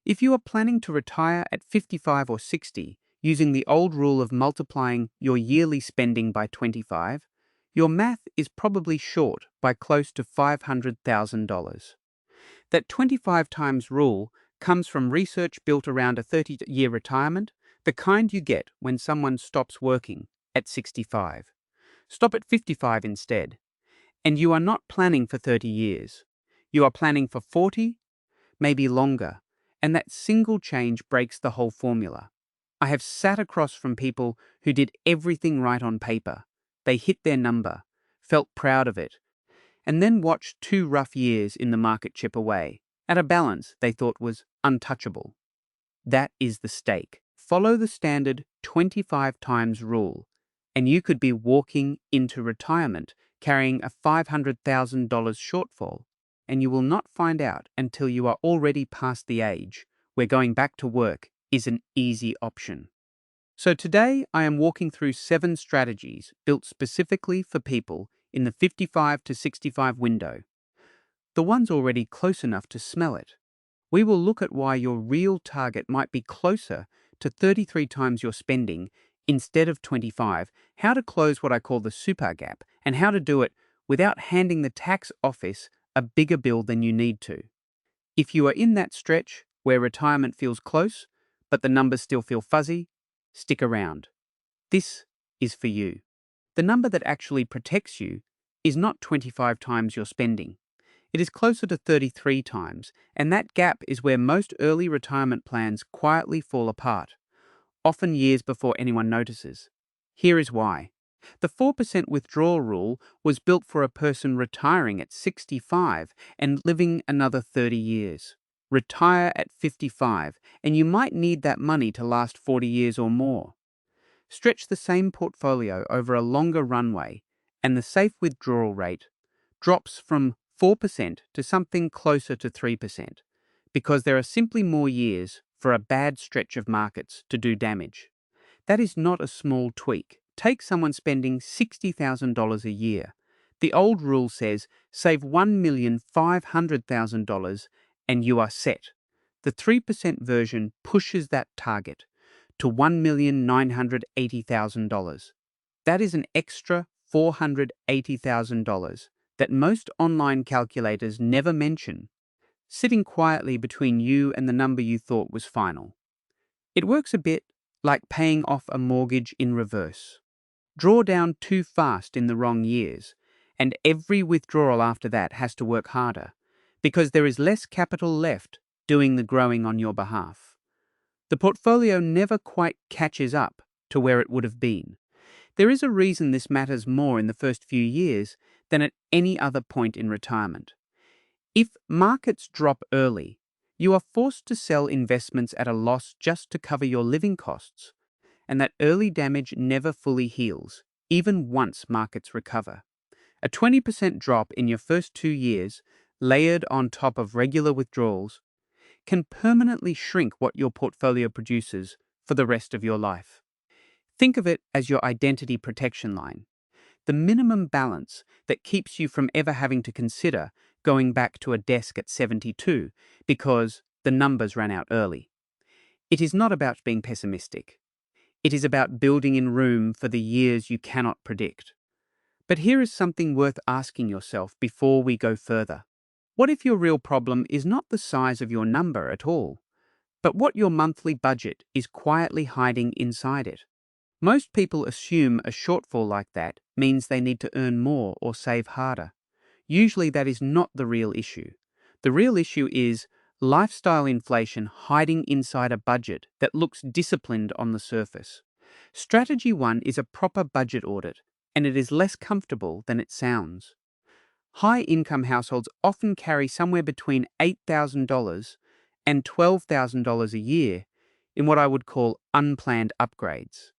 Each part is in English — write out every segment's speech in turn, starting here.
If you are planning to retire at 55 or 60, using the old rule of multiplying your yearly spending by 25, your math is probably short by close to $500,000. That 25 times rule comes from research built around a 30-year retirement, the kind you get when someone stops working at 65. Stop at 55 instead. And you are not planning for 30 years. You are planning for 40, maybe longer, and that single change breaks the whole formula. I have sat across from people who did everything right on paper. They hit their number, felt proud of it, and then watched 2 rough years in the market chip away, at a balance they thought was untouchable. That is the stake. Follow the standard 25 times rule, and you could be walking into retirement carrying a $500,000 shortfall, and you will not find out until you are already past the age where going back to work is an easy option. So today I am walking through 7 strategies built specifically for people in the 55 to 65 window, the ones already close enough to smell it. We will look at why your real target might be closer to 33 times your spending instead of 25, how to close what I call the super gap, and how to do it without handing the tax office a bigger bill than you need to. If you are in that stretch where retirement feels close, but the numbers still feel fuzzy, stick around. This is for you. The number that actually protects you is not 25 times your spending. It is closer to 33 times, and that gap is where most early retirement plans quietly fall apart, often years before anyone notices. Here is why. The 4% withdrawal rule was built for a person retiring at 65 and living another 30 years. Retire at 55, and you might need that money to last 40 years or more. Stretch the same portfolio over a longer runway, and the safe withdrawal rate drops from 4% to something closer to 3%, because there are simply more years for a bad stretch of markets to do damage. That is not a small tweak. Take someone spending $60,000 a year. The old rule says save $1,500,000 and you are set. The 3% version pushes that target to $1,980,000. That is an extra $480,000 that most online calculators never mention, sitting quietly between you and the number you thought was final. It works a bit like paying off a mortgage in reverse. Draw down too fast in the wrong years, and every withdrawal after that has to work harder, because there is less capital left doing the growing on your behalf. The portfolio never quite catches up to where it would have been. There is a reason this matters more in the first few years than at any other point in retirement. If markets drop early, you are forced to sell investments at a loss just to cover your living costs, and that early damage never fully heals, even once markets recover. A 20% drop in your first 2 years, layered on top of regular withdrawals, can permanently shrink what your portfolio produces for the rest of your life. Think of it as your identity protection line, the minimum balance that keeps you from ever having to consider going back to a desk at 72 because the numbers ran out early. It is not about being pessimistic. It is about building in room for the years you cannot predict. But here is something worth asking yourself before we go further. What if your real problem is not the size of your number at all, but what your monthly budget is quietly hiding inside it? Most people assume a shortfall like that means they need to earn more or save harder. Usually that is not the real issue. The real issue is lifestyle inflation hiding inside a budget that looks disciplined on the surface. Strategy 1 is a proper budget audit, and it is less comfortable than it sounds. High-income households often carry somewhere between $8,000 and $12,000 a year in what I would call unplanned upgrades.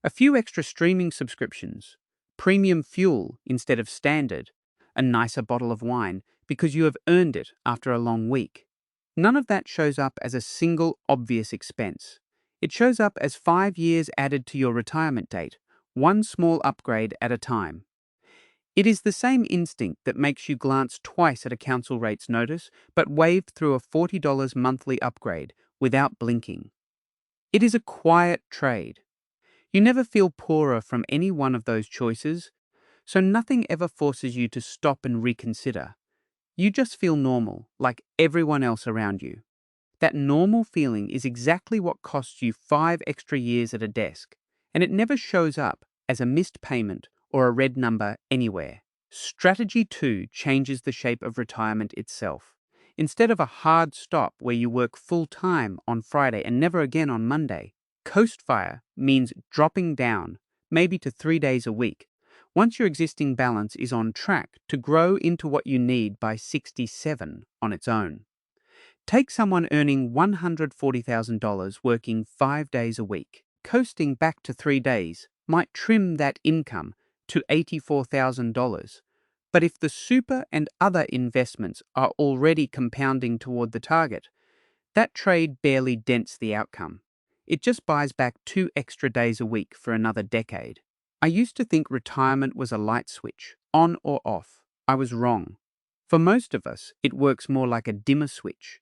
A few extra streaming subscriptions, premium fuel instead of standard, a nicer bottle of wine because you have earned it after a long week. None of that shows up as a single obvious expense. It shows up as 5 years added to your retirement date, one small upgrade at a time. It is the same instinct that makes you glance twice at a council rates notice, but wave through a $40 monthly upgrade without blinking. It is a quiet trade. You never feel poorer from any one of those choices, so nothing ever forces you to stop and reconsider. You just feel normal, like everyone else around you. That normal feeling is exactly what costs you 5 extra years at a desk, and it never shows up as a missed payment or a red number anywhere. Strategy 2 changes the shape of retirement itself. Instead of a hard stop where you work full-time on Friday and never again on Monday, coast fire means dropping down, maybe to 3 days a week, once your existing balance is on track to grow into what you need by 67 on its own. Take someone earning $140,000 working 5 days a week. Coasting back to 3 days might trim that income to $84,000. But if the super and other investments are already compounding toward the target, that trade barely dents the outcome. It just buys back 2 extra days a week for another decade. I used to think retirement was a light switch, on or off. I was wrong. For most of us, it works more like a dimmer switch.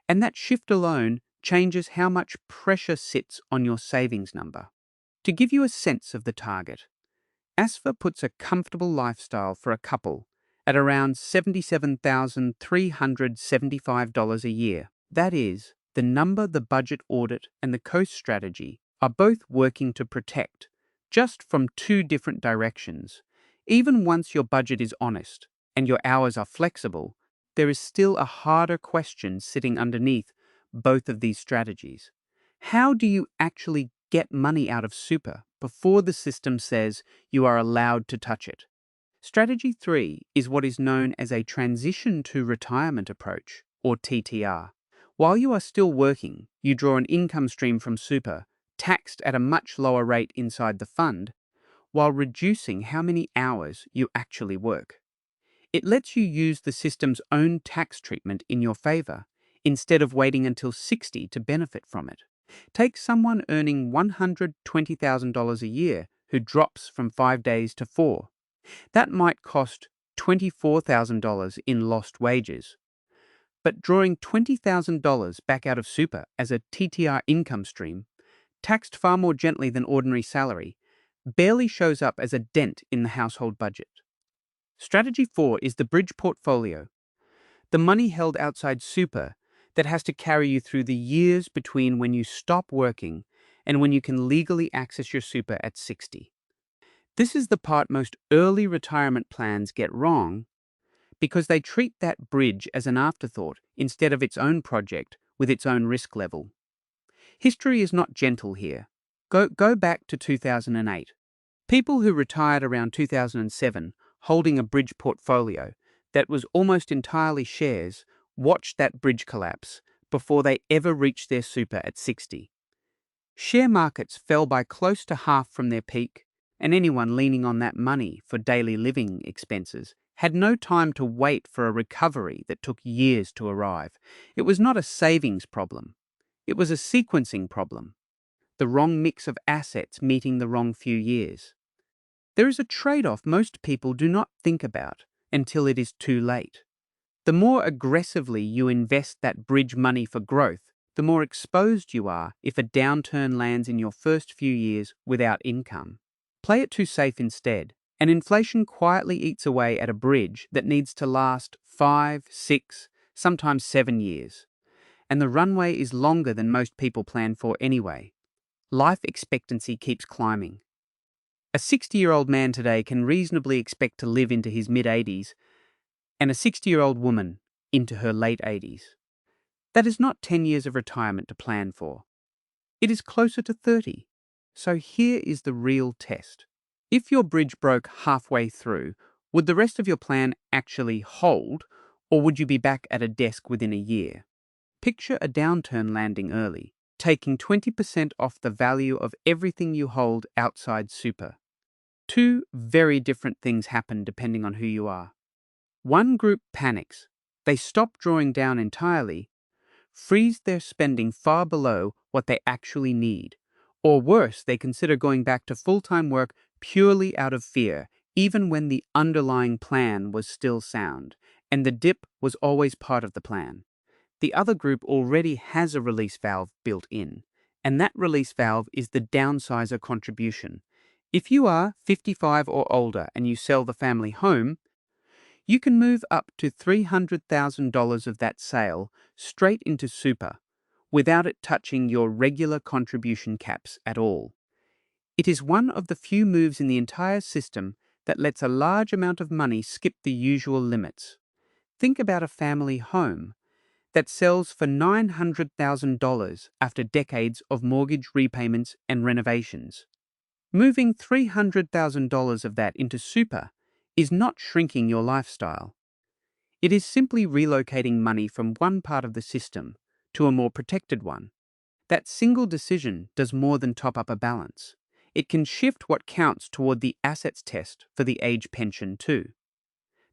And that shift alone changes how much pressure sits on your savings number. To give you a sense of the target, ASFA puts a comfortable lifestyle for a couple at around $77,375 a year. That is, the number the budget audit and the coast strategy are both working to protect, just from two different directions. Even once your budget is honest and your hours are flexible, there is still a harder question sitting underneath both of these strategies. How do you actually get money out of super before the system says you are allowed to touch it? Strategy 3 is what is known as a transition to retirement approach, or TTR. While you are still working, you draw an income stream from super, taxed at a much lower rate inside the fund, while reducing how many hours you actually work. It lets you use the system's own tax treatment in your favor, instead of waiting until 60 to benefit from it. Take someone earning $120,000 a year who drops from 5 days to 4. That might cost $24,000 in lost wages. But drawing $20,000 back out of super as a TTR income stream, taxed far more gently than ordinary salary, barely shows up as a dent in the household budget. Strategy 4 is the bridge portfolio, the money held outside super that has to carry you through the years between when you stop working and when you can legally access your super at 60. This is the part most early retirement plans get wrong because they treat that bridge as an afterthought instead of its own project with its own risk level. History is not gentle here. Go back to 2008. People who retired around 2007 holding a bridge portfolio that was almost entirely shares watched that bridge collapse before they ever reached their super at 60. Share markets fell by close to half from their peak, and anyone leaning on that money for daily living expenses had no time to wait for a recovery that took years to arrive. It was not a savings problem. It was a sequencing problem. The wrong mix of assets meeting the wrong few years. There is a trade-off most people do not think about until it is too late. The more aggressively you invest that bridge money for growth, the more exposed you are if a downturn lands in your first few years without income. Play it too safe instead, and inflation quietly eats away at a bridge that needs to last 5, 6, sometimes 7 years. And the runway is longer than most people plan for anyway. Life expectancy keeps climbing. A 60-year-old man today can reasonably expect to live into his mid-80s, and a 60-year-old woman into her late 80s. That is not 10 years of retirement to plan for. It is closer to 30. So here is the real test. If your bridge broke halfway through, would the rest of your plan actually hold, or would you be back at a desk within a year? Picture a downturn landing early, taking 20% off the value of everything you hold outside super. Two very different things happen depending on who you are. One group panics. They stop drawing down entirely, freeze their spending far below what they actually need. Or worse, they consider going back to full-time work purely out of fear, even when the underlying plan was still sound, and the dip was always part of the plan. The other group already has a release valve built in, and that release valve is the Downsizer Contribution. If you are 55 or older and you sell the family home, you can move up to $300,000 of that sale straight into super without it touching your regular contribution caps at all. It is one of the few moves in the entire system that lets a large amount of money skip the usual limits. Think about a family home that sells for $900,000 after decades of mortgage repayments and renovations. Moving $300,000 of that into super is not shrinking your lifestyle. It is simply relocating money from one part of the system to a more protected one. That single decision does more than top up a balance. It can shift what counts toward the assets test for the age pension too.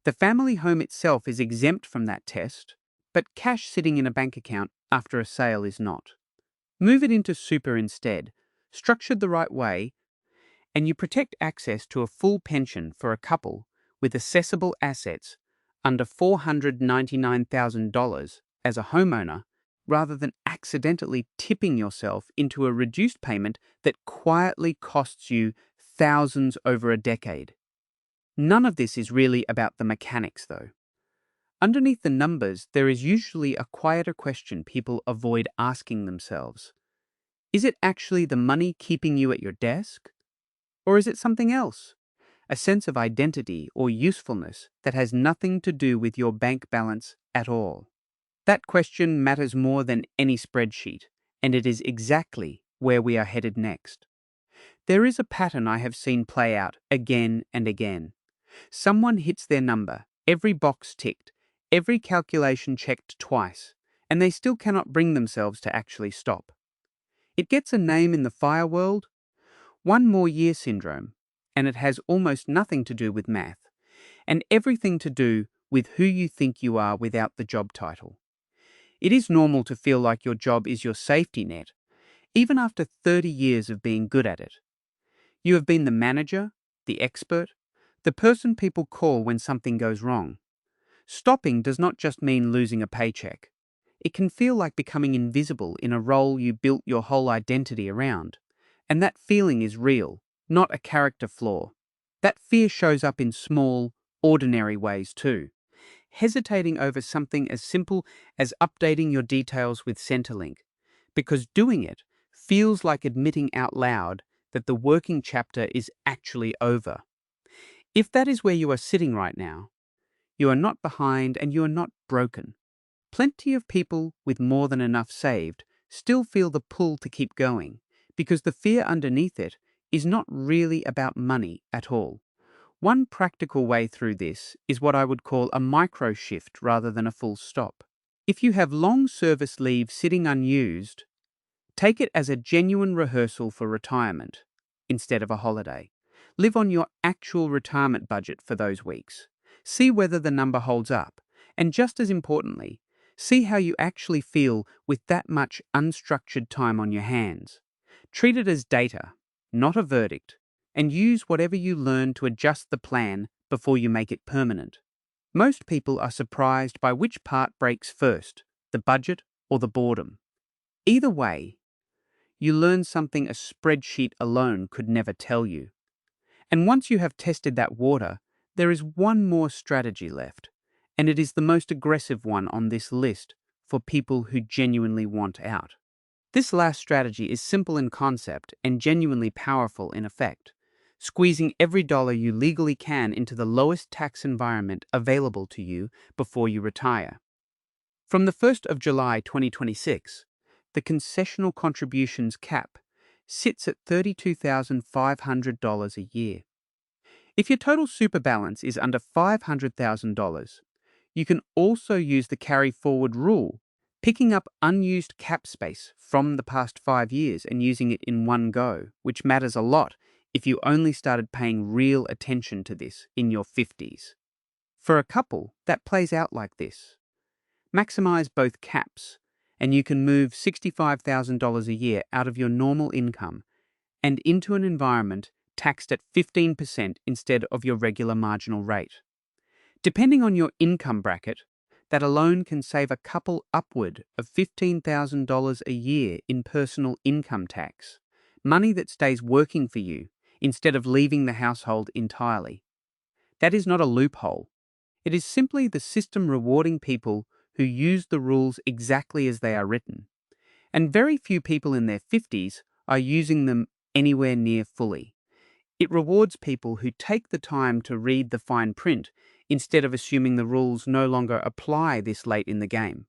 The family home itself is exempt from that test, but cash sitting in a bank account after a sale is not. Move it into super instead, structured the right way, and you protect access to a full pension for a couple with accessible assets under $499,000 as a homeowner, rather than accidentally tipping yourself into a reduced payment that quietly costs you thousands over a decade. None of this is really about the mechanics, though. Underneath the numbers, there is usually a quieter question people avoid asking themselves. Is it actually the money keeping you at your desk? Or is it something else? A sense of identity or usefulness that has nothing to do with your bank balance at all? That question matters more than any spreadsheet, and it is exactly where we are headed next. There is a pattern I have seen play out again and again. Someone hits their number, every box ticked, every calculation checked twice, and they still cannot bring themselves to actually stop. It gets a name in the fire world, one more year syndrome, and it has almost nothing to do with math, and everything to do with who you think you are without the job title. It is normal to feel like your job is your safety net, even after 30 years of being good at it. You have been the manager, the expert, the person people call when something goes wrong. Stopping does not just mean losing a paycheck. It can feel like becoming invisible in a role you built your whole identity around. And that feeling is real, not a character flaw. That fear shows up in small, ordinary ways too. Hesitating over something as simple as updating your details with Centrelink, because doing it feels like admitting out loud that the working chapter is actually over. If that is where you are sitting right now, you are not behind and you are not broken. Plenty of people with more than enough saved still feel the pull to keep going, because the fear underneath it is not really about money at all. One practical way through this is what I would call a micro shift rather than a full stop. If you have long service leave sitting unused, take it as a genuine rehearsal for retirement instead of a holiday. Live on your actual retirement budget for those weeks. See whether the number holds up, and just as importantly, see how you actually feel with that much unstructured time on your hands. Treat it as data, not a verdict, and use whatever you learn to adjust the plan before you make it permanent. Most people are surprised by which part breaks first, the budget or the boredom. Either way, you learn something a spreadsheet alone could never tell you. And once you have tested that water, there is one more strategy left, and it is the most aggressive one on this list for people who genuinely want out. This last strategy is simple in concept and genuinely powerful in effect, squeezing every dollar you legally can into the lowest tax environment available to you before you retire. From the 1st of July 2026, the concessional contributions cap sits at $32,500 a year. If your total super balance is under $500,000, you can also use the carry forward rule, picking up unused cap space from the past 5 years and using it in one go, which matters a lot if you only started paying real attention to this in your 50s. For a couple, that plays out like this. Maximize both caps, and you can move $65,000 a year out of your normal income and into an environment taxed at 15% instead of your regular marginal rate. Depending on your income bracket, that alone can save a couple upward of $15,000 a year in personal income tax, money that stays working for you instead of leaving the household entirely. That is not a loophole. It is simply the system rewarding people who use the rules exactly as they are written. And very few people in their 50s are using them anywhere near fully. It rewards people who take the time to read the fine print instead of assuming the rules no longer apply this late in the game.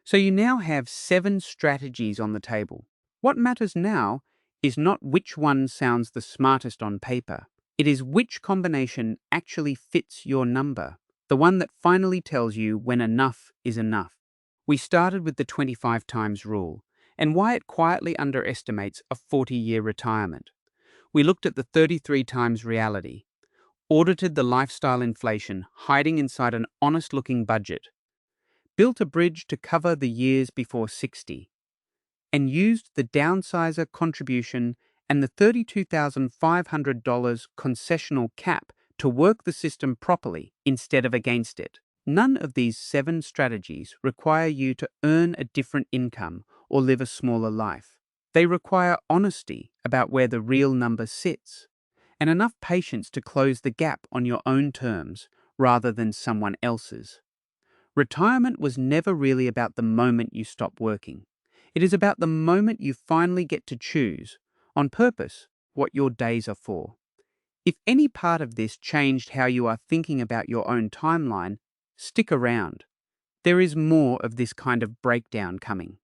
So you now have 7 strategies on the table. What matters now is not which one sounds the smartest on paper. It is which combination actually fits your number, the one that finally tells you when enough is enough. We started with the 25 times rule and why it quietly underestimates a 40-year retirement. We looked at the 33 times reality, audited the lifestyle inflation hiding inside an honest-looking budget, built a bridge to cover the years before 60, and used the Downsizer Contribution and the $32,500 concessional cap to work the system properly instead of against it. None of these 7 strategies require you to earn a different income or live a smaller life. They require honesty about where the real number sits, and enough patience to close the gap on your own terms rather than someone else's. Retirement was never really about the moment you stop working. It is about the moment you finally get to choose, on purpose, what your days are for. If any part of this changed how you are thinking about your own timeline, stick around. There is more of this kind of breakdown coming.